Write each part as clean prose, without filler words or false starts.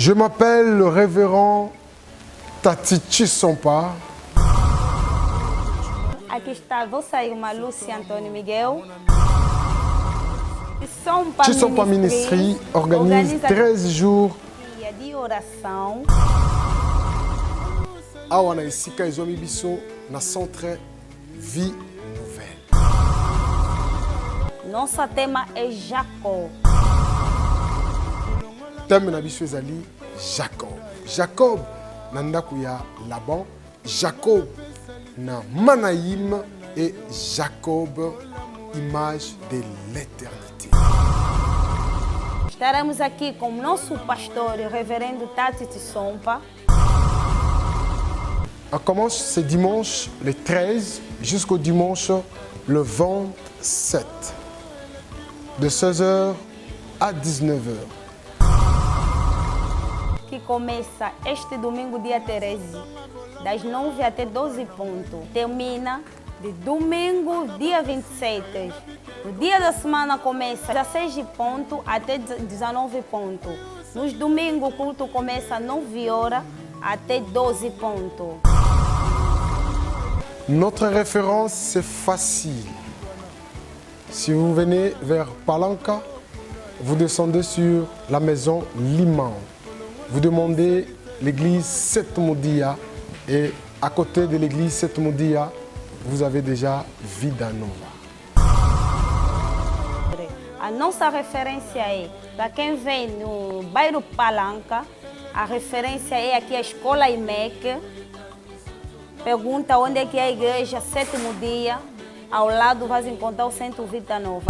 Je m'appelle le révérend Tati Chisompa. Aqui está você, uma Lúcia Antônio Miguel. Chisompa Ministry organise 13 jours de oração. Awa na esika ezomi biso na centre Vie Nouvelle. Nosso tema é Jacó. Thème na biso ezali Jacob. Jacob na ndako ya Laban, Jacob na Manaïm et Jacob, image de l'éternité. Estaremos aqui com nosso pastor, o reverendo Tati Chisompa. On commence ce dimanche le 13 jusqu'au dimanche le 27, de 16h à 19h. Que começa este domingo, dia 13, das 9 até 12 pontos. Termina de domingo, dia 27. O dia da semana começa das 16 pontos até 19 pontos. Nos domingos, o culto começa às 9 horas até 12 pontos. Notre référence, c'est facile. Si vous venez vers Palanca, vous descendez sur la maison Liman. Vous demandez l'église Setmodia et à côté de l'église Setmodia, vous avez déjà Vida Nova. A nossa referência é, para quem vem no bairro Palanca, a referência é aqui a Escola IMEC. Pergunta onde é que é a igreja Sétimo Dia, ao lado vai encontrar o Centro Vida Nova.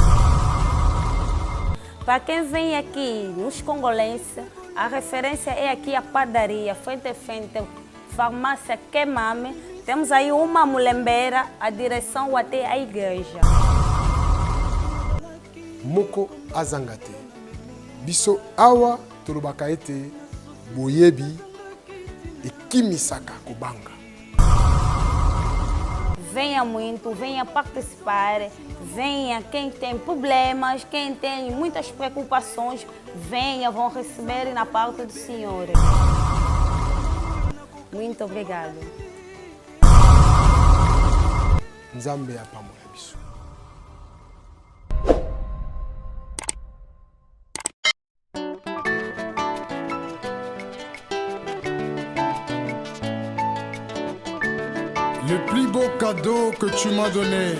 Para quem vem aqui nos congolenses, a referência é aqui a padaria, frente a frente, farmácia Quemame. Temos aí uma mulembeira, a direção até a igreja. Moko azangate. Biso awa tolobaka ete boyebi e kimisaka kubanga. Venha muito, venha participar, venha quem tem problemas, quem tem muitas preocupações, venha, vão receber na parte do Senhor. Muito obrigado. Nzambe apamola biso. Le plus beau cadeau que tu m'as donné,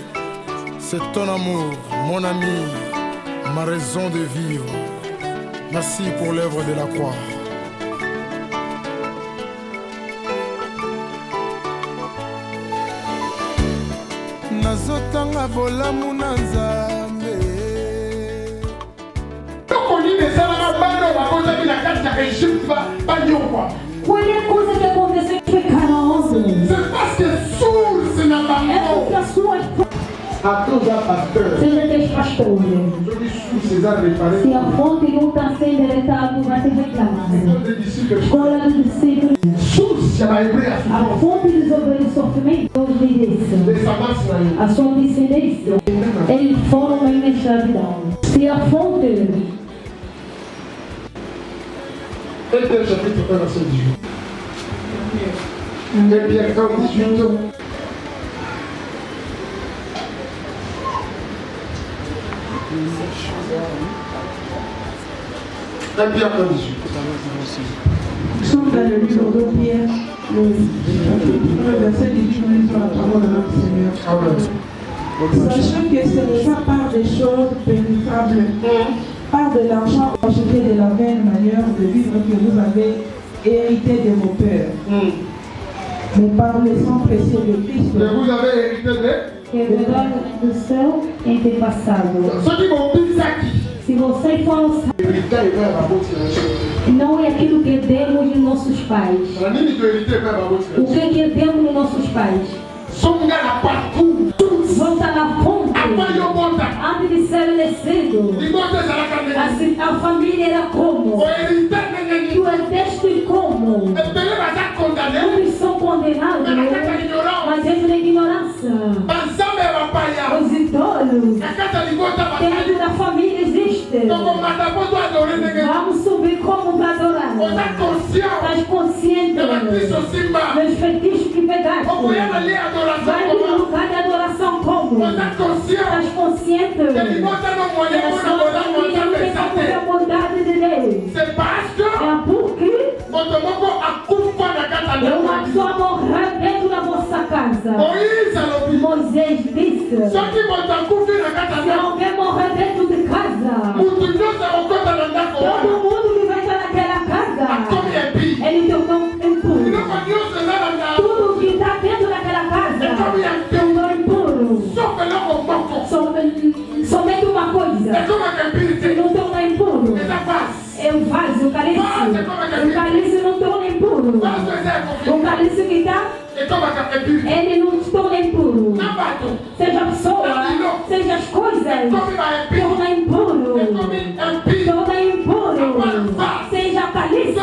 c'est ton amour, mon ami, ma raison de vivre. Merci pour l'œuvre de la croix. Nazotanga bolamu na Nzambe. Qualquer coisa que aconteceu foi carosa. C'est parce que source n'a pas É porque a sua seja que és pastor. Se a fonte não está sendo endereçada, vai ser reclamada. Escola do discípulo. A fonte de resolver o sofrimento obedece. A sua descendência. Eles foram em escravidão. Se a fonte. Éphésiens chapitre 1 verset 18. Éphésiens 1 18. Éphésiens 1 18. Nous sommes dans le livre de Pierre, le verset 18, nous lisons la parole de notre Seigneur. Sachant que ce n'est pas par des choses pénétrables, par de l'argent acheté de la vaine manière de vivre que vous avez hérité de vos pères, mais par le sang précieux de Christ. Que vous avez hérité de? Heredado do seu antepassado. Se vocês foram não é aquilo que herdemos de nossos pais. O que herdemos de nossos pais? Volta na fonte. Antes de ser nascido, assim, a família era como? Tu herdeste como? Eles são condenados, mas eles na ignorância. Os idolos dentro da família existe. Vamos subir como para adorar. Estás conscient Estás consciente de la crise au Simba. dos fetiches que pegaste. Vai ali a adoração Vai no como. lugar de adoração como? Estás conscient Estás consciente que ele bota no que molho a para sua namorar família com não a tem como ver a pessoa. bondade de Deus. C'est parce que É porque Motomoko akufa na kata é uma na pessoa morrer dentro da vossa casa. Moïse alobi. Moisés disse: Soki moto akufi na kata se na alguém morrer dentro de casa, mutu nyonso akokota na ndako todo wana mundo que vai estar naquela casa, akomi epi. ele tornou impuro. Biloko nyonso eza na ndako Tudo que está dentro daquela casa ekomi ya mpeu. tornou impuro. Sauf eloko moko Somente uma coisa ekomaka empiri te. não torna impuro. Eza vase. É o vaso, o cálice. O cálice não torna impuro. Vase eza O ekofi. cálice que está, Ekomaka empiri. ele não torna impuro. Na bato Seja a pessoa, seja as coisas, ekomi ba empiri. torna impuro. Ekomi empiri. Torna impuro. Seja cálice,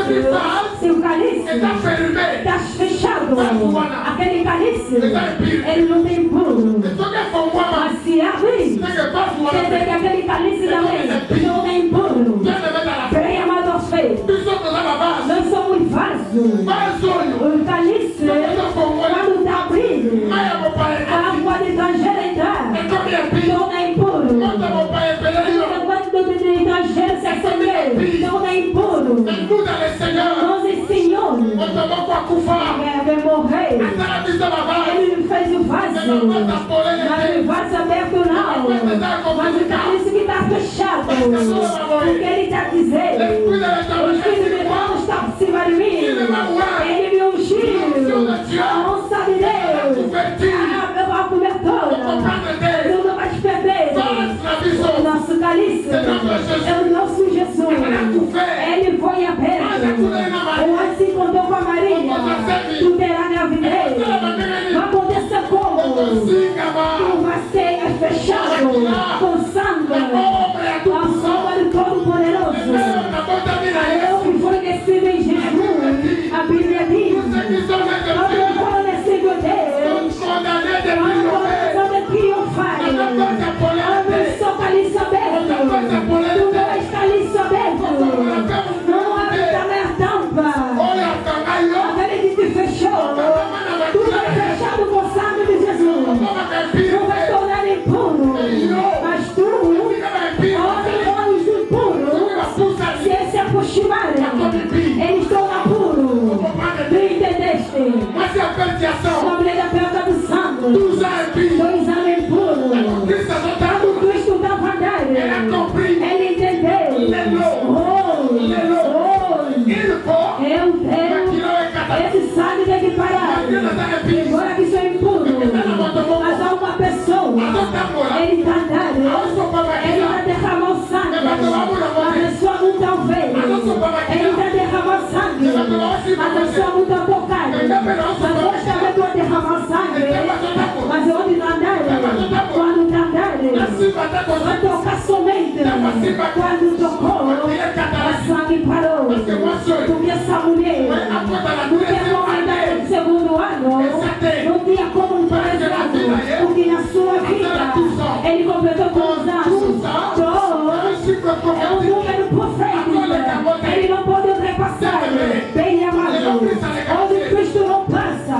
se o cálice Eza ferme. está fechado, aquele cálice, ele não tem impuro. Soki efongwama. Mas se abre, Seke vase wana quer dizer que pe. aquele cálice também não é impuro. Nzambe ebeta la fe. Bem, amados feios, Biso toza bavase. nós somos vasos. Vase oyo. O cálice, quando está abrindo, Mai ya mopaya a água de estrangeiro entrar, ekomi empiri. torna impuro. Moto mopaya epeleli yo. Quando de estrangeiro se acender, torna impuro. Nous dans le Seigneur. Nós, Senhor, Motomoko akufa. vai morrer. Asala biso bavase. Ele fez o vaso, mas o vaso aberto não. Mas o cálice que está fechado, porque ele está dizendo: o Espírito de Deus está por cima de mim. Ele me ungiu. A onça de Deus, a cobertura. Tu não vais perder. O nosso cálice é o nosso Jesus. Ele foi aberto. O anjo se encontrou com a Maria. Tu terás gravidez. Vai acontecer como? Tu vai ser fechado com sangue, a sombra do Todo-Poderoso. Eu que foi descido em Jesus. A Bíblia diz: não foi descido em Deus. Quando é triunfar, eu sou cálice aberto. Tu não és cálice aberto. Não abre também a tampa. Aquele que te fechou. Tu vai fechado com o sangue de Jesus. Não vai tornar impuro. Mas tu, olhos do impuro, se eles se aproximarem, eles tornam puro. Tu entendeste? Na mulher da perda do sangue, 2 anos impuro. Quando Cristo estava andando, ele entendeu. Eu tenho esse sangue tem que parar. Agora que sou impuro, mas há uma pessoa, ele está andando, ele está derramando sangue. A pessoa não está vendo, ele está derramando sangue. A pessoa não está tocando. Mas hoje também estou derramando sangue. Mas onde está andando? Quando está andando, vai tocar somente. Quando tocou, o sangue parou. Porque essa mulher, não tinha como andar no segundo ano, não tinha como fazer, porque na sua vida, ele completou 2 anos. É um número profético, ele não pode ultrapassar. Bem amado, onde Cristo não passa,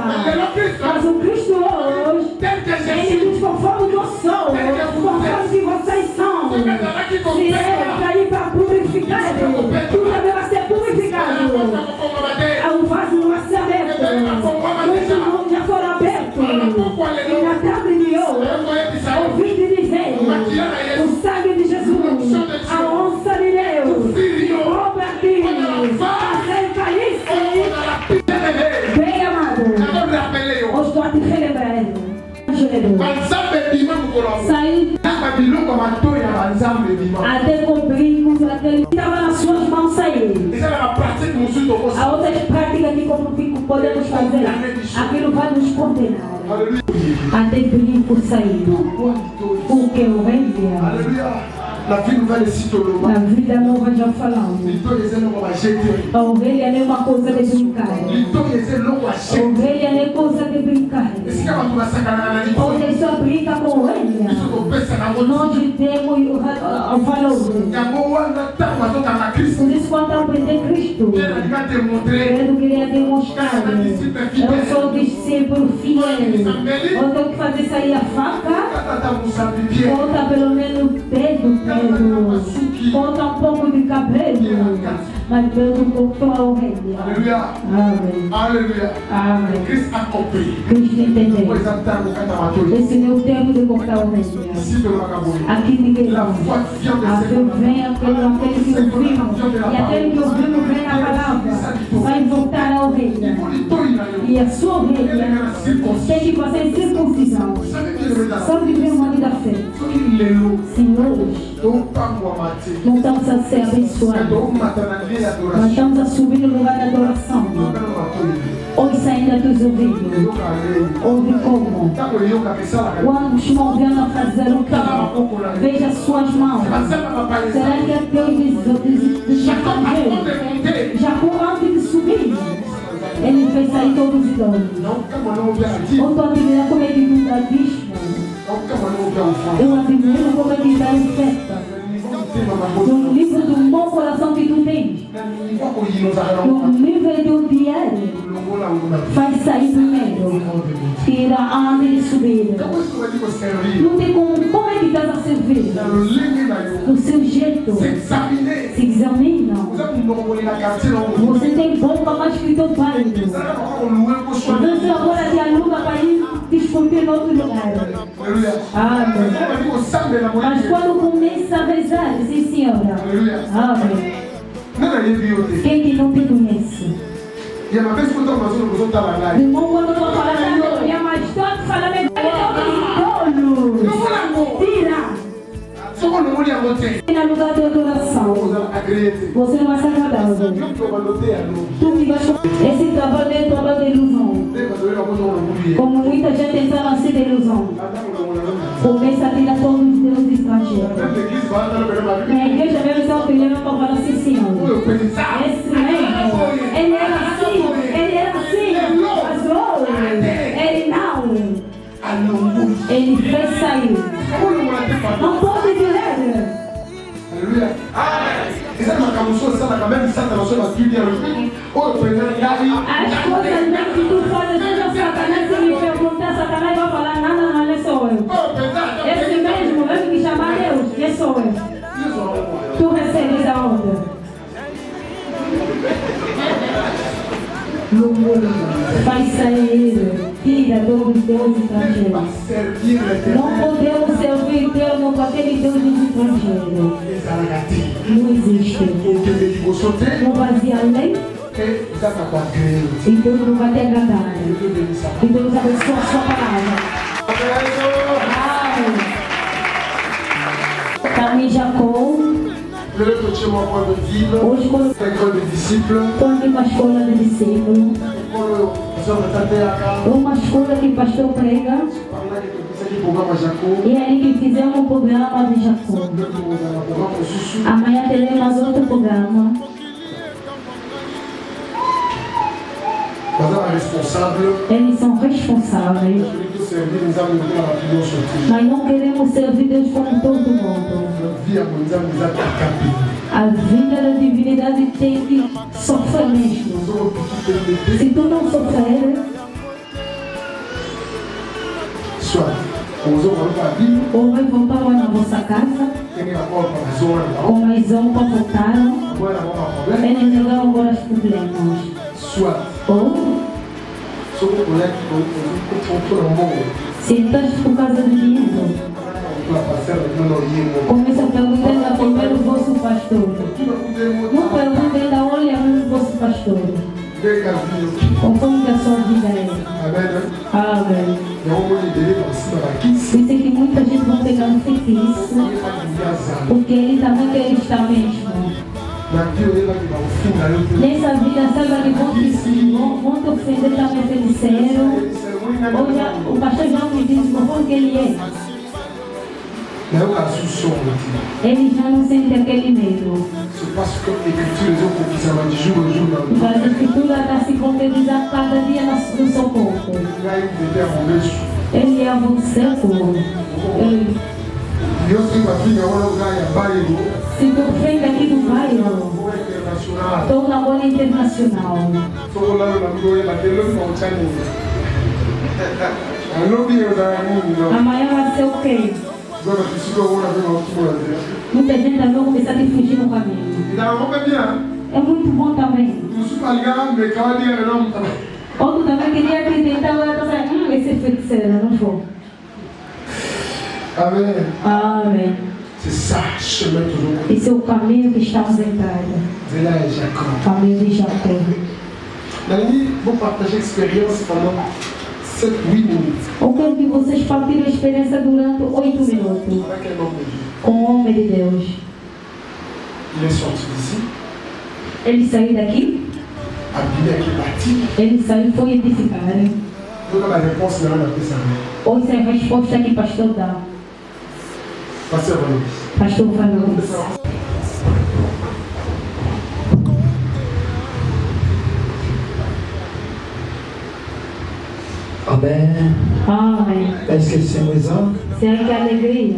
mas o Cristo hoje, ele diz conforme eu sou, conforme que vocês são. Se ele está aí para purificar, tu também vai ser purificado. O vaso não vai ser aberto. Muitos mundos já foram abertos. E na tarde de hoje, ouvi dizer: o sangue de Jesus, a onça de Deus, obra aqui, fazer cálice. Bem amado, eu estou a te relembrar. Saiu até cumprir com aquele que estava nas suas mãos sair. A outra prática que podemos fazer, aquilo vai nos condenar. Até pedir por sair. Porque o rei Na vida nova já falamos. A ovelha não é uma coisa de brincar. A ovelha não é coisa de brincar. Onde só brinca com a ovelha, nós temos o valor. Por isso, quando aprender Cristo, Cristo. Pedro queria demonstrar. Eu sou discípulo fiel. Eu tenho que fazer sair a faca. Corta pelo menos Pedro. Corta um pouco de cabelo. Mas Pedro cortou a orelha. Amém. Aleluia. Amém. Cristo entendeu. Esse não é o tempo de cortar a orelha. Aqui ninguém não. A fé vem aquele que ouviu. E aquele que ouviu vem a palavra. Vai voltar a orelha. E a sua orelha tem que fazer circuncisão. Só viver uma vida fé. Senhor, não estamos a ser abençoados. Nós estamos a subir no lugar da adoração. Ouça ainda dos ouvidos. Ouve como? Quando estão vendo a fazer o quê? Veja suas mãos. Será que é Deus de Jacó? Jacó, antes de subir, ele fez sair todos os donos. Outra admira como ele dá dízimo. Eu admiro como ele dá oferta. No livro do bom coração que tu tens, no nível do diário, faz sair primeiro, tira antes de subir. Não tem como é que estás a servir? Do seu jeito, se examina. Você tem boca mais que teu pai. Você agora te aluga para ir discutir em outro lugar. Amém. Mas quando começa a rezar, sim, senhora. Amém. Quem que não te conhece? Irmão, quando eu estou falando, minha mãe está falando, tira. Na lugar de adoração, você não vai ser agradável. Tu me vais. Esse trabalho é trabalho de ilusão. Como muita gente entra assim de ilusão. Começa a tirar todos os deuses estrangeiros. Na igreja mesmo está opinião para falar assim, senhor. Esse mesmo, ele era assim, mas ele não. Ele fez sair. Não pode virar. Aleluia. As coisas nem que tu fazes, seja Satanás, se me perguntar, Satanás vai falar, não é sou eu. Esse mesmo que chamar Deus, que sou eu. Tu recebes a onda. Faz sair, tira todos os deuses estrangeiros. Não podemos servir Deus com aquele Deus estrangeiro. Não existe. Não fazia lei. Então não vai te agradar. E Deus abençoa a sua palavra. Também Jacó. Hoje, quando estou em uma escola de discípulos, uma escola que o pastor prega, e aí que fizemos um programa de Jacó. Amanhã teremos outro programa. Eles são responsáveis. Mas não queremos servir Deus como todo mundo. A vida da divinidade tem que sofrer mesmo. Se tu não sofrer, ou vai voltar lá na vossa casa, como eles vão para voltar, eles negaram agora os problemas. Ou se estás por causa do dinheiro, começa a perguntar primeiro o vosso pastor. Não perguntem da olha o vosso pastor. Conforme a sua vida é. Amém. Dizem que muita gente vai pegar um feitiço, porque ele também quer estar mesmo. Nessa vida, sabe que vão te ofender também feiticeiro. O pastor já me disse como que ele é. Ele já não sente aquele medo. A escritura está se concretizando cada dia no seu corpo. Ele é avançado. Se tu vem daqui do bairro, estou na bola internacional. Amanhã vai ser o quê? Muita gente vai começar a te fugir no caminho. É muito bom também. Outro também queria acreditar, agora está saindo, vai ser feiticeira, não vou. Amém. Amém. C'est ça, chemin toujours. Esse é o caminho que estamos entrando. Vela et Jacob. Caminho de Jacó. Dani, vou partager expérience pendant 7-8 minutes. Eu quero que vocês partilhem a experiência durante 8 minutos. Avec un homme de Dieu. Com o homem de Deus. Il est sorti d'ici. Ele saiu daqui. Habillé avec les bâtis. Ele saiu, foi edificar. Donc la réponse là, on a fait ça. Ouça a resposta que o pastor dá. Pasteur Valois. Pastor Valois. Amém. Amém. Est-ce que c'est présent? Será que a alegria?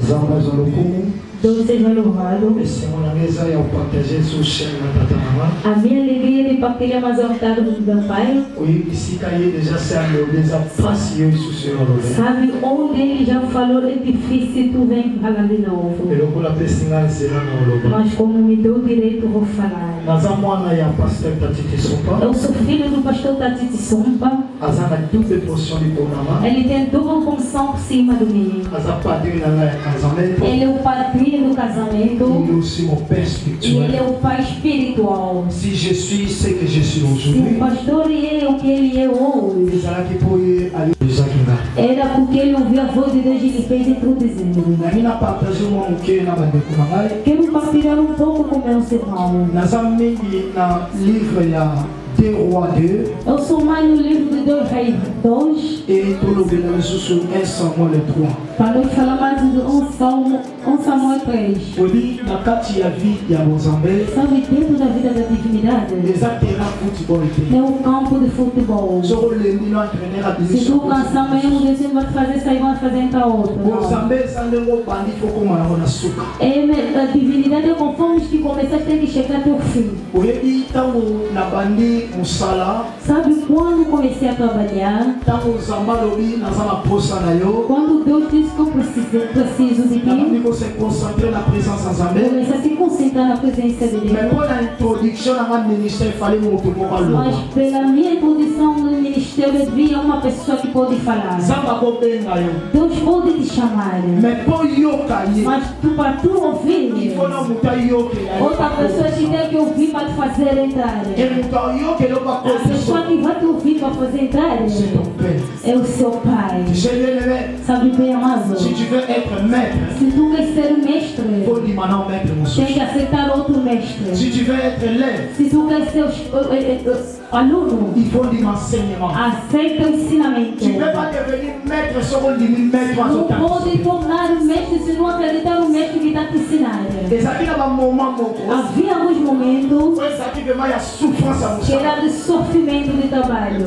Zamba Zolokumu. Deus seja louvado. Esse monameza é o partager sur chaîne Tatanama. A minha alegria de partilhar mais altar do meu pai. Oui, ici cahier déjà c'est un des appassionnés sur ce rôle. Sabe onde ele já falou é difícil tu vem falar de novo. Et donc la pestinga sera no loba. Mas como me deu direito vou falar. Nazamwana ya pasteur Tatiti Sompa. Eu sou filho do pastor Tatiti Sompa. Azana double portion de Bonama. Ele tem dupla função por cima do mim. Azapadre na casamento. Ele é o padrinho do casamento. Il est aussi mon père E ele spirituel. é o pai espiritual. Si je suis ce que je suis Se o aujourd'hui, pastor é o que ele é hoje, ezala qui pour y aller déjà qui va. era porque ele ouviu a voz de Deus e ele fez introduzir. Na mina partager moi moke na bandeko na ngai. Quero partilhar um pouco com meus irmãos. Naza mingi na livre ya 2 Rois 2 Eu sou mais no livro de 2 Reis 2, et tolobela lisusu 1 Samuel 3. para nós falar mais de 1 Samuel 3. Obi na kati ya vie ya Bozambe Sabe, dentro da vida da divindade, eza terrain football te. tem um campo de futebol. Soko lendi no entraîneur a Se tu cansar amanhã, um dia vai te fazer sair, vai fazer entrar outro. Não. Bozambe eza ndenge obandi fo koma yango na suka. A divindade é conforme que começaste, tem que chegar até o fim. Oyebi ntango na bandi mosala Sabe quando comecei a trabalhar? ntango Nzambe alobi naza na posa na yo Quando Deus disse que eu preciso de nabandi ti, kose concentre na présence ya Nzambe. comecei a se concentrar na presença de Mais Deus. mpo na introduction na nga ministère efali moto moko Mas aloba pela minha introdução no ministério, havia uma pessoa que pode falar. Nzambe akobenga yo Deus pode te chamar. mais mpo yoka ye Mas para tu ouvir, ifo na moto ayokela ye. outra pessoa te tem que ouvir para te fazer entrar. E moto ayokela A bakotiso pessoa que vai te ouvir para fazer entrar c'est ton père. é o seu pai. Je bien-aimé, Sabe bem, amado? si tu veux être maître, Se tu quer ser mestre, il faut dire maintenant maître mon tem souci. que aceitar outro mestre. Si tu veux être élève, Se tu quer ser aluno, il faut dire enseignement. aceita o ensinamento. Tu ne peux pas devenir maître sans qu'on dise maître à Não ton temps. pode tornar o mestre se não acreditar no mestre que está te ensinando. Et ça qui a un moment moko, Havia alguns momentos ça qui vraiment il y a souffrance à que mon era de sofrimento de trabalho.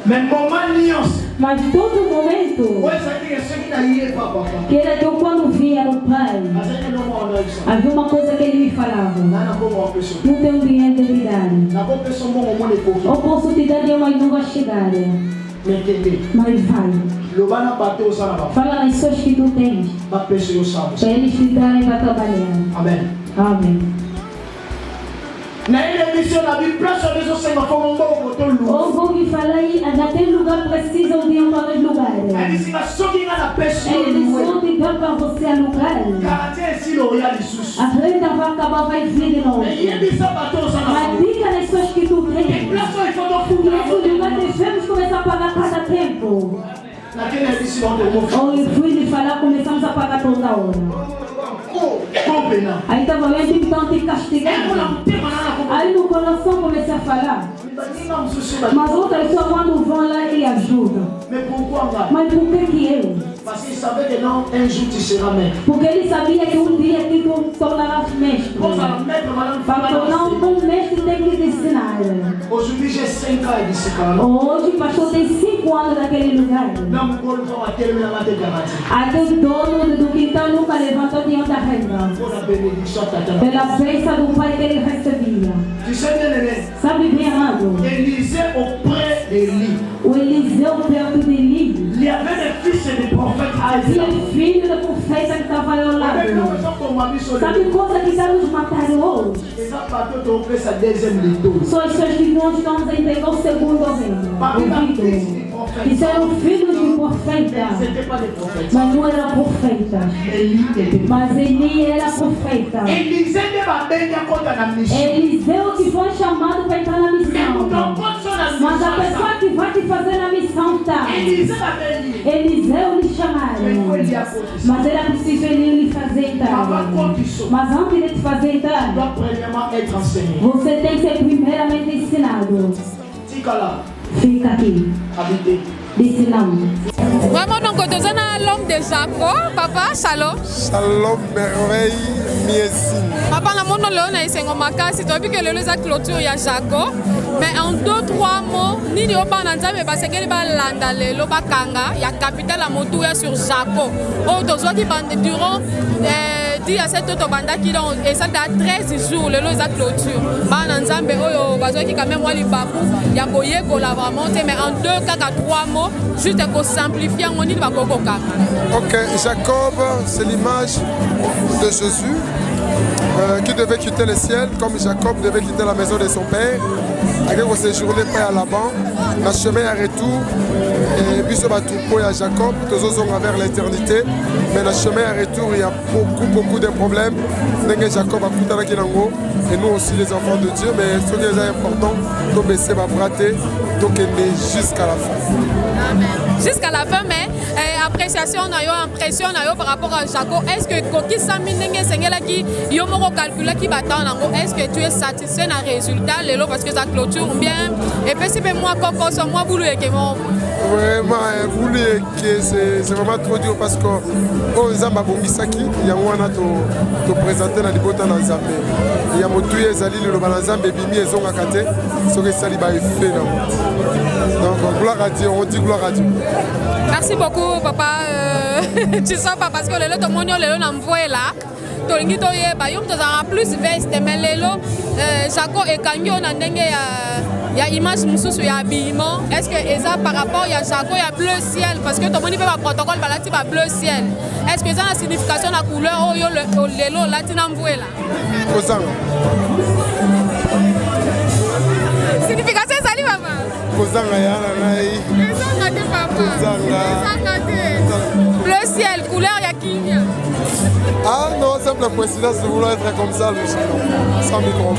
mais moment nuance, Mas todo momento ça qui est ce qui n'a yé pas papa. que era que eu quando via no pai, Ça qui non on a eu ça. havia uma coisa que ele me falava. Nana como uma pessoa. Não tenho dinheiro de me dar. Na boa pessoa bom au moins les pauvres. Eu posso te dar dinheiro, mas não vai chegar. Mais entendez, Mas vai. le bana bateau ça là-bas. Fala nas coisas que tu tens, Ba pêche au sable. para eles te darem para trabalhar. Amen. Amém. Na ile mission na bi place des autres c'est ma forme bon pour tout le Ou vou me falar aí, naquele lugar precisa de um para os Elle lugares. dit la soki nga na pêche Eles vão te dar para você alugar. garantie si le royal sous. A renda vai acabar, vai vir de novo. Mais il y a ça bateau ça Mas là. diga nas coisas que tu Et tens. place il faut donc E foutre esse lugar devemos começar a pagar cada tempo. na quelle édition de mon Ou eu fui lhe falar, começamos a pagar toda hora. compétent. Aí estava vendo que estão te castigando. Aí no coração comecei a falar. Mas outras pessoas quando vão lá e ajudam. Mais pourquoi nga? Mas por que eu? Parce qu'il savait que non, un jour tu seras maître. Porque ele sabia que dia que tu tornarás mestre. Para tornar bom mestre tem que te ensinar. Aujourd'hui j'ai 5 ans de ce cas. Hoje o pastor tem 5 anos naquele lugar. Até o dono do quintal nunca levantou diante da renda. Pela bênção do pai que ele recebia. Sabe bem, amado? Élisée auprès d'Élie. O Eliseu perto de Eli. Il y avait des fils de prophètes. Havia filho do profeta que estava ao lado. Sabe coisa que está nos matando hoje? São as pessoas que nós estamos a entregar o segundo reino. Que eram filhos de profeta. Mas não eram profetas. Mas Eli era profeta. Eliseu que foi chamado para entrar na missão. Mas a pessoa que vai te fazer na missão está. Eliseu lhe chamaram. Mas era preciso ele lhe fazer entrar. Mas antes de te fazer entrar, você tem que ser primeiramente ensinado. Fica aqui. Ensinamos. Vraiment, donc, on a l'homme de Jacob, papa, shalom. Shalom, merveille, miezine. Papa, na mono leon na isengo makasi, tu as vu que le leza clôture ya Jacob. Mais en 2-3 mots, nini oba nanzame basengeli ba landa lelo ba kanga, ya capitale à motuya sur Jacob. Oh, tozo qui bande durant dit à cette autre banda qui donc et ça a 13 jours le leza clôture. Ba nanzambe oyo bazo qui quand même wali babu, ya koye ko la vraiment mais en 2 kaka 3 mots, juste pour simplifier on dit ba kokoka. Ok, Jacob, c'est l'image de Jésus. Qui devait quitter le ciel comme Jacob devait quitter la maison de son père. Avec vos séjourner près à Laban, dans le chemin à retour, et puis ce bateau pour Jacob, tous autres sont vers l'éternité. Mais dans le chemin à retour, il y a beaucoup de problèmes. Jacob a coûté la Kinango, et nous aussi les enfants de Dieu, mais ce qui est important, de baisser ma praté, donc aimer jusqu'à la fin. Amen. Jusqu'à la fin, mais appréciation, impression par rapport à Jacob. Est-ce que Koki Saminenge Sengela qui Yomoro calcula qui battant est-ce que tu es satisfait d'un résultat Lélo parce que ça clôture bien et puis c'est moi Coco sur moi boulot et que mon vraiment boulot que c'est vraiment trop dur parce que oh Zamba Bongisaki il y a un to présenter dans les botans dans Zambé il y a motu ezali le balanzambe bimi ezonga kate ce que ça li ba fait donc gloire à Dieu on dit gloire à Dieu. Merci beaucoup papa tu sais pas parce que le lot monio le lot envoyé là tolingi to yeba yo tozanga plus veste mais lelo Jacob et Kangyo na ndenge ya image mususu ya habillement est-ce que eza par rapport ya Jacob ya bleu ciel parce que to moni pe ba protocole balati ba bleu ciel est-ce que ça a signification na couleur oyo lelo latina mvuela kozanga signification sali papa kozanga yana nai kozanga te papa kozanga te bleu ciel couleur ya Kenya. Ah non, simple coïncidence de vouloir être comme ça, le sans micro.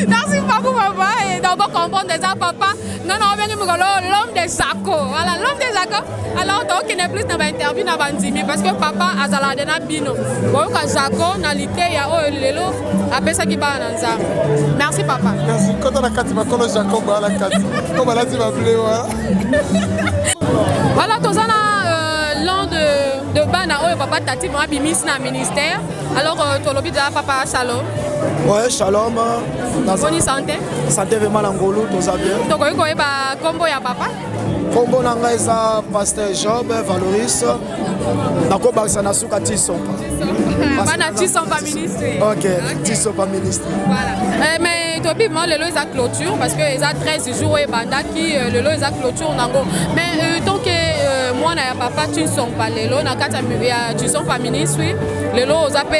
Merci beaucoup, papa. Et donc, on comprend déjà, papa. Non, on vient de l'homme de Jacob. Voilà, l'homme de Jacob. Alors, donc, il n'est plus dans l'interview dans Bandimi parce que papa a zaladé na bino. Bon, quand Jacob, dans l'ité, il y a Lelo, après ça qui va dans ça. Merci, papa. Merci. Quand on a 4, il va connaître Jacob à la 4. Comme là, tu vas appeler, voilà. Voilà, tout ça, l'an de Bana, papa Tati, moi, bimis na ministère. Alors, tu as déjà papa, shalom. Ouais, shalom. Bonne santé. Santé vraiment l'angolo, tout ça bien. Tu as eu combo ya papa? Combo nanga eza pasteur Job, Valoris. Nako bakisa na suka tisompa. Bana tisompa ministre. Ok, tisompa ministre. Voilà. Mais tu as vu, moi, le lot est à clôture parce que les a 13 jours et banda qui le lot est à clôture nango. Mais tant que moi na papa tu ne sont pas les lots na kata tu sont pas ministre oui. Les lots aux AP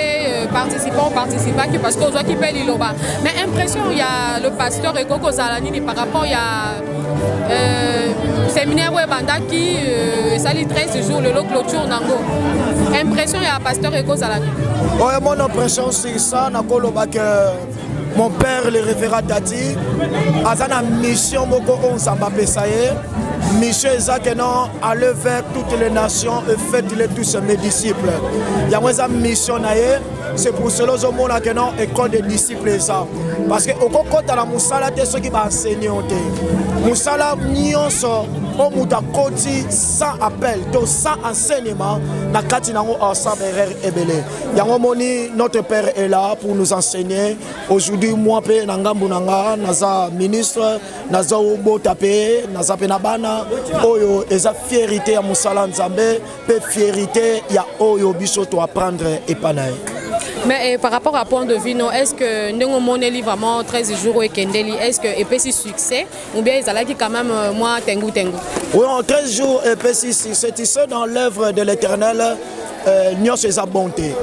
participants parce qu'on doit qui paye les lots. Mais impression il y a le pasteur Ekoko Zalani par rapport il y a séminaire banda qui sali 13 jours le lot clôture nango. Impression il y a pasteur Ekoko Zalani. Ouais, mon impression c'est ça na koloba que mon père, le révérend Tati, a une mission on s'en va payer. Mission exactement aller vers toutes les nations et faites-les tous mes disciples. Il y a une mission c'est pour cela que je dis que non école des disciples ça. Parce que au côté de la musala, c'est ce qui va enseigner. Musala nyonso au muta koti sans appel, donc sans enseignement, na kati nango ensemble ebele. Yango moni notre père est là pour nous enseigner. Aujourd'hui moi pe nangambu nanga naza ministre, naza obota pe, naza pe na bana oyo eza fierté ya musala nzambe, pe fierté ya oyo biso to apprendre et panaï. Mais par rapport à point de vue, est-ce que nous moneli vraiment 13 jours et Kendeli, est-ce que EPC succès ou bien ils allaient quand même moi tengu tengu? Oui, en 13 jours EPC succès, tu sais dans l'œuvre de l'Éternel, nous c'est sa bonté.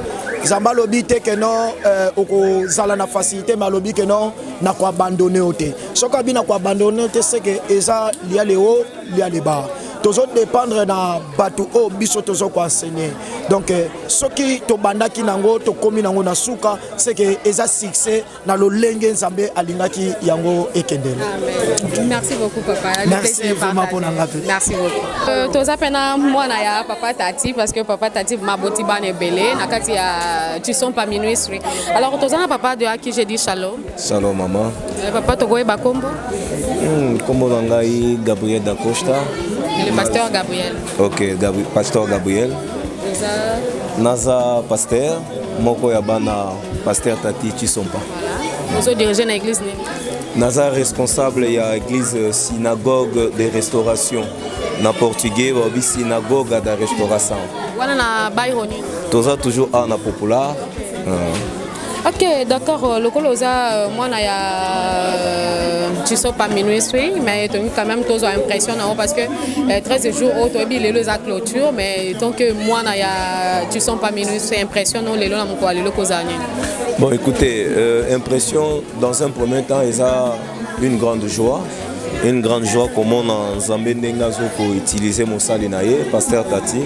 Zamba lobi te que non oko zala na facilité mais lobi que non na ko abandonner oté. Ce qu'on bien na ko abandonner c'est que eza lié les hauts, lié les bas. Toujours dépendre dans bateau au biso toujours quoi enseigner. Donc ce qui to banda ki nango to komi nango na suka c'est que eza succès na lo lenge nzambe alingaki yango ekendele. Amen. Merci beaucoup papa. Merci vraiment pour n'engager. Merci beaucoup. Toza pena moi na ya papa Tati parce que papa Tati m'a boti bane belé na kati ya tu sont pas minuit. Alors toza na papa de qui j'ai dit shalom. Shalom maman. Papa to goye bakombo. Kombo ngai Gabriel da Costa. Le pasteur Gabriel. Ok, pasteur Gabriel. Naza pasteur, moko yabana pasteur Tati Chisompa. Voilà. Vous êtes dirigé dans l'église. Naza responsable de l'église synagogue de restauration. Na portugais, wabi synagogue de restauration. Voilà na Bayroni. Toza toujours à na populaire. Ok, d'accord. Le colosa, moi, tu ne pas minuit, mais quand même, tu as l'impression parce que 13 jours, tu as les à clôture, mais tant que moi, tu ne sens pas minuit, c'est impression, non, les lois, bon, écoutez, impression, dans un premier temps, il y a une grande joie. Une grande joie comment on a Zambé Nengazo pour utiliser mon salinaye, pasteur Tati.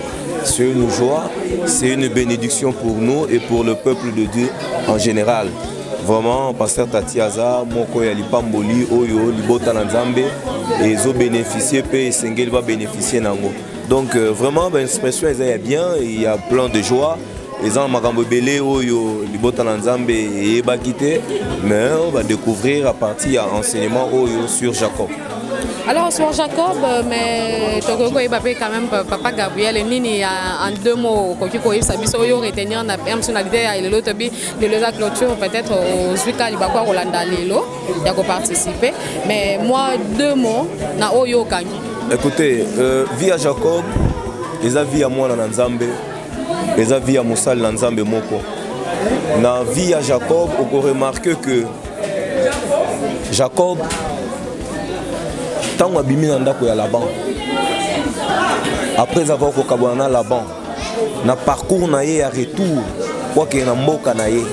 C'est une joie, c'est une bénédiction pour nous et pour le peuple de Dieu en général. Vraiment, pasteur Tati Aza, Moko Yalipamboli, Oyo, Libota Nzambe, et ils ont bénéficié, et Sengel va bénéficier Nango. Donc vraiment, l'expression est bien, il y a plein de joie. Les gens Makambo Belé, Oyo, Libota Nzambe et Ebakite, mais on va découvrir à partir de l'enseignement Oyo sur Jacob. Alors sur Jacob, mais Tokoko Ebapé quand même papa Gabriel et Nini en deux mots Kokiko Sabiso yo retenir na personnalité et l'autre bi de la clôture peut-être aux Zuka Libakwa Rolanda Lelo il a participé mais moi deux mots na Oyo Kangi. Écoutez, via Jacob, les avis à moi na Nzambe, les avis à Moussal na Nzambe Moko. Na via Jacob, on peut remarquer que Jacob tant abimi na ndako ya Laban après avoir kokabwana Laban na parcours na ye ya retour kwa ke na mboka na ye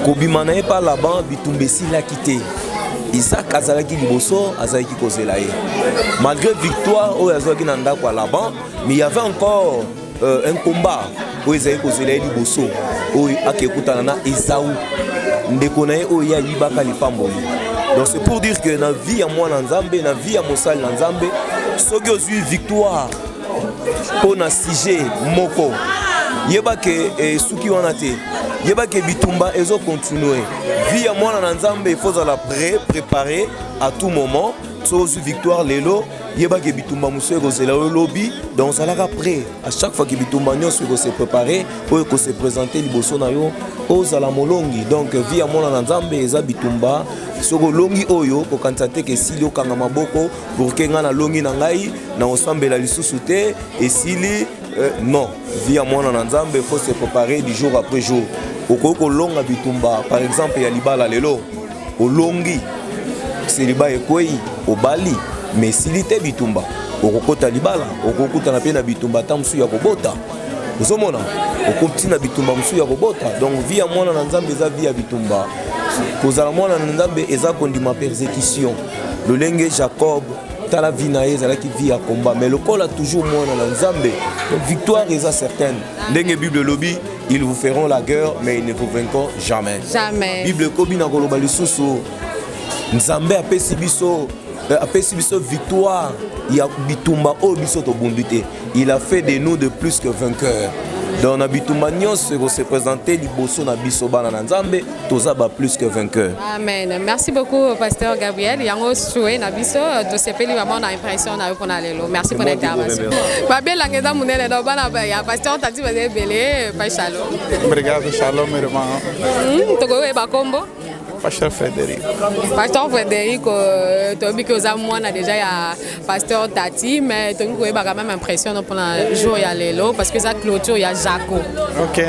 kobima na ye pa Laban bitumbesi la quitté Isaac azalaki liboso azalaki kozela ye malgré victoire oyo azalaki na ndako ya Laban mais il y avait encore un combat oyo azalaki kozela ye liboso oyo akekutana na Esaü ndeko na ye oyo ya libaka lipamboli. Donc c'est pour dire que dans la vie à moi Nzambe, dans la vie à Moussal Nzambe, ce qui a eu victoire pour na sujet moko. Yeba que ceux qui ont été, yeba que bitumba ezo continuer. Vie à moi Nzambe, il faut la préparer à tout moment. So victoire lelo, yeba que bitumba muso kozela lobby, donc ça la prêt. À chaque fois que bitumba nyo se préparer, pour que se présenter liboso na yo, ozala molongi. Donc vie à moi Nzambe eza bitumba soko longi oyo ko kansate ke sili okanga maboko pour que nga na longi na ngai na osambela lisusu te et sili non via mwana na Nzambe faut se préparer du jour après jour okoko longa bitumba par exemple ya libala lelo olongi c'est liba ekoi obali mais sili te bitumba okokota libala okokuta na pe na bitumba tamsu ya kobota ozomona okopti na bitumba musu ya kobota donc via mwana na Nzambe eza via bitumba kozala mwana na Nzambe eza kondima persécution lolenge Jacob tala vie na ye ezalaki vie ya combat mais le col a toujours mwana na Nzambe donc victoire eza certaine ndenge Bible lobi ils vous feront la guerre mais ils ne vous vaincront jamais Bible kobi na koloba lisusu Nzambe apesi biso victoire ya bitumba o biso to bundite il a fait de nous de plus que vainqueurs Donc na bitumba nyonso ko se présenter liboso na biso bana na Nzambe toza ba plus que vainqueur. Amen. Merci beaucoup pasteur Gabriel. Yango soué na biso to sepeli vraiment na impression na pour na lelo. Merci pour l'intervention. Ba bien la ngeza munene do bana ba ya pasteur Tati ba belé pa shalom. Obrigado, shalom irmão. Togo e ba kombo. Pasteur Frederico. Pasteur Frederico, tu as vu que moi on a déjà ya pasteur Tati, mais tu as quand même impression pour le jour ya lelo parce que ça clôture ya Jaco. Ok.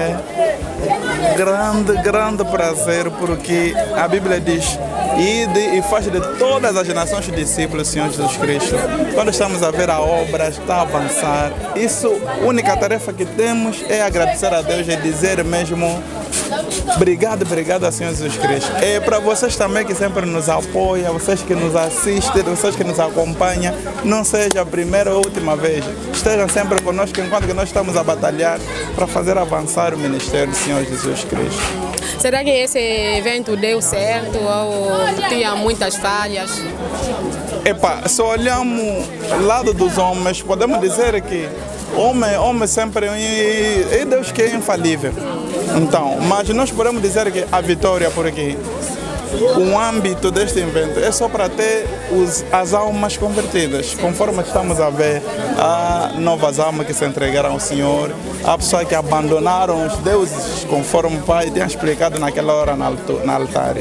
Grande prazer porque a Bíblia diz ide e faz de todas as nações discípulos, Senhor Jesus Cristo. Quando estamos a ver a obra está a avançar, isso a única tarefa que temos é agradecer a Deus e dizer mesmo obrigado, Senhor Jesus Cristo. É para vocês também que sempre nos apoiam, vocês que nos assistem, vocês que nos acompanham, não seja a primeira ou última vez. Estejam sempre conosco enquanto que nós estamos a batalhar para fazer avançar o ministério do Senhor Jesus Cristo. Será que esse evento deu certo ou tinha muitas falhas? Epa, se olhamos o lado dos homens, podemos dizer que homem sempre é Deus que é infalível. Então, mas nós podemos dizer que a vitória por aqui, o âmbito deste evento é só para ter as almas convertidas. Conforme estamos a ver, há novas almas que se entregaram ao Senhor, há pessoas que abandonaram os deuses, conforme o Pai tinha explicado naquela hora no altar.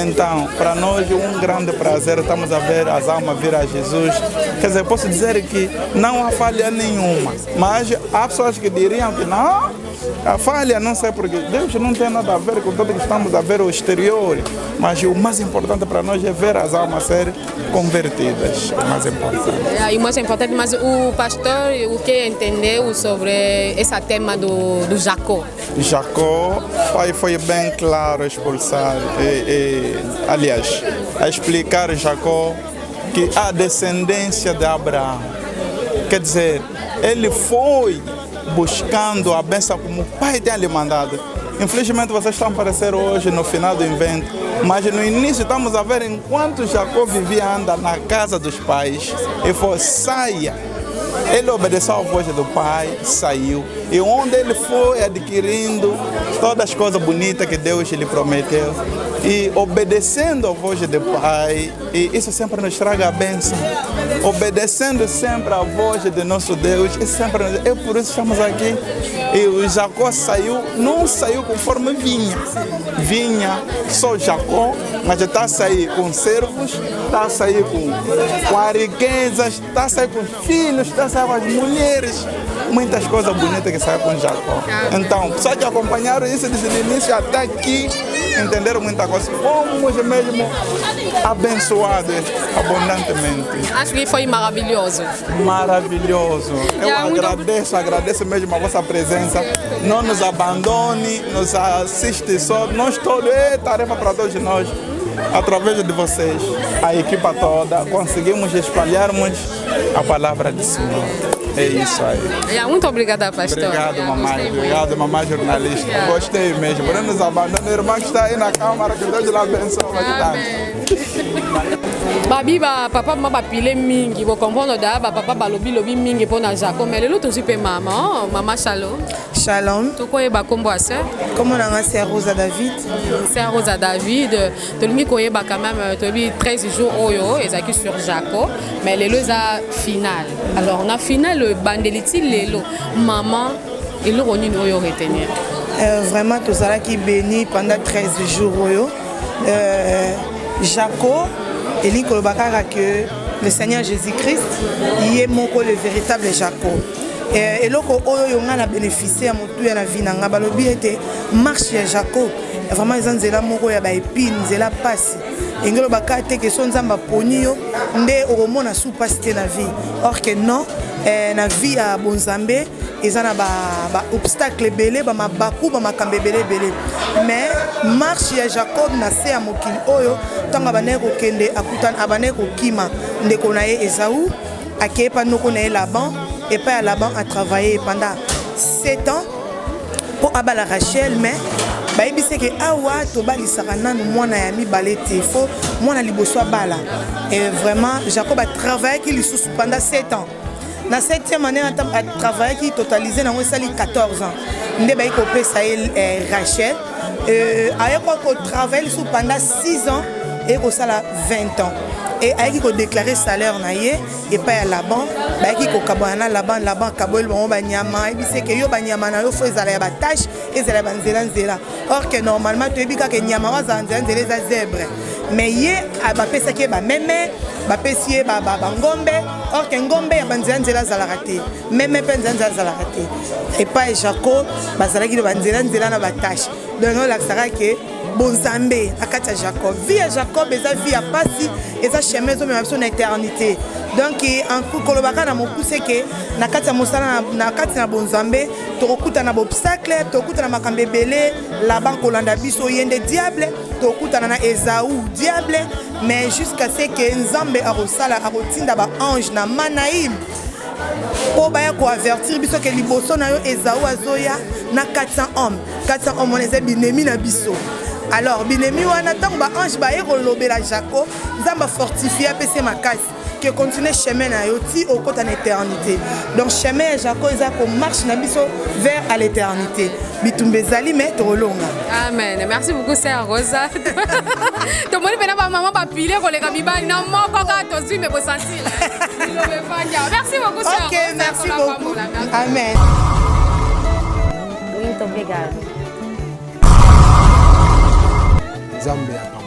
Então, para nós é um grande prazer, estamos a ver as almas vir a Jesus. Quer dizer, posso dizer que não há falha nenhuma, mas há pessoas que diriam que não, a falha não sei porque Deus não tem nada a ver com tudo que estamos a ver o exterior, mas o mais importante para nós é ver as almas serem convertidas, o mais importante. E o mais importante, mas o pastor, o que entendeu sobre esse tema do Jacó? Jacó foi bem claro expulsar, aliás, a explicar Jacó que a descendência de Abraão, quer dizer, ele foi buscando a bênção como o Pai tinha lhe mandado. Infelizmente vocês estão a aparecer hoje no final do evento, mas no início estamos a ver enquanto Jacó vivia anda na casa dos pais, ele falou, saia. Ele obedeceu à voz do pai, saiu. E onde ele foi adquirindo todas as coisas bonitas que Deus lhe prometeu. E obedecendo à voz do pai, e isso sempre nos traga a bênção. Obedecendo sempre à voz de nosso Deus, e sempre, é por isso que estamos aqui. E o Jacó saiu, não saiu conforme vinha. Vinha só Jacó, mas está a sair com servos, está a sair com a riquezas, está a sair com os filhos, está a sair com as mulheres. Muitas coisas bonitas que saem com Jacó. Então, pessoas que acompanharam isso desde o início até aqui, entenderam muita coisa. Fomos mesmo abençoados abundantemente. Acho que foi maravilhoso. Maravilhoso. Eu agradeço mesmo a vossa presença. Não nos abandone, nos assiste só. Nós todos, é tarefa para todos nós. Através de vocês, a equipa toda, conseguimos espalharmos a palavra do Senhor. É isso aí. Muito obrigada, pastor. Obrigado, mamãe. Obrigado, mamãe jornalista. Gostei mesmo. Por nos abandonar, irmã que está aí na câmara, que Deus lhe abençoe. Babi papa mama pile mingi bo comprendre da papa balobi mingi pona Jacob mais le tout pe maman shalom. Shalom. Tu koye ba kombo a sœur? Comment on a c'est Rosa David? C'est Rosa David. Tu lui koye ba quand même tu bi 13 jours oyo ezaki sur Jacob mais le za final. Alors on a final le bandeliti lelo maman et le roni oyo retenir. Vraiment tout ça qui béni pendant 13 jours oyo. Jacob et l'Ikolbakara que le Seigneur Jésus-Christ il est mon le véritable Jacob. Et loko oyo on a bénéficié à mon tout à la vie nanga balobi était marche à Jacob. Vraiment ils ont zela moko ya ba épine zela passe. Engelo bakate que son nzamba ponio nde oromona sous passe na vie. Or que non na vie à Bonzambe ils ont ba obstacle belé ba mabaku ba makambe belé mais marche ya Jacob na se ya mokili oyo tanga baneko kende akutana abaneko kima ndeko na ye Esaü akepa noko na ye Laban et pas Laban a travaillé pendant 7 ans pour abala Rachel mais bayebi c'est que awa to balisaka nanu mwana ya mibale te fo mwana liboso bala et vraiment Jacob a travaillé qui lisusu pendant 7 ans na 7e année à travailler qui totalisé dans 14 ans. Ndé ba ikopé ça Rachel a ko travailler sous pendant 6 ans et ko sala 20 ans. Et aiki ko déclarer salaire na ye et pas à la banque ba ki ko kabana la banque kabol bon ba nyama et c'est que yo ba nyama na yo faut ezala ba tâche ezala ba nzela or que normalement tu ebika que nyama wa nzela za zèbre mais ye ba pesa ke ba meme ba pesie ba ngombe or que ngombe ya nzela za la raté meme pe nzela za la raté et pas Jaco ba zala ki ba nzela na ba tâche donc on la sera que Bonzambe akata Jacob vie à Jacob eza vie à pasi eza chemin zo même son éternité donc en kolobaka na mokuse ke na kati ya mosala na kati na Bonzambe tokokuta na obstacle tokokuta na makambe belé la banque olanda biso yende diable tokokuta na Esaü diable mais jusqu'à ce que Nzambe arosala arotinda ba ange na Manaïm po baya ko avertir biso ke liboso na yo Esaü azoya na 400 hommes on les a binemi na biso. Alors, binemi wana tango ba ange ba ekolobela Jaco, nzamba fortifier pese makasi que continue chemin na yo ti au côté en éternité. Donc chemin Jaco eza ko marche na biso vers à l'éternité. Bitumbe zali mais tolonga. Amen. Merci beaucoup sœur Rosa. To moni pena ba maman ba pile ko le kabibali na moko ka to zui me bo sentir. Merci beaucoup sœur. OK, merci beaucoup. Amen. Muito obrigado. Zambia.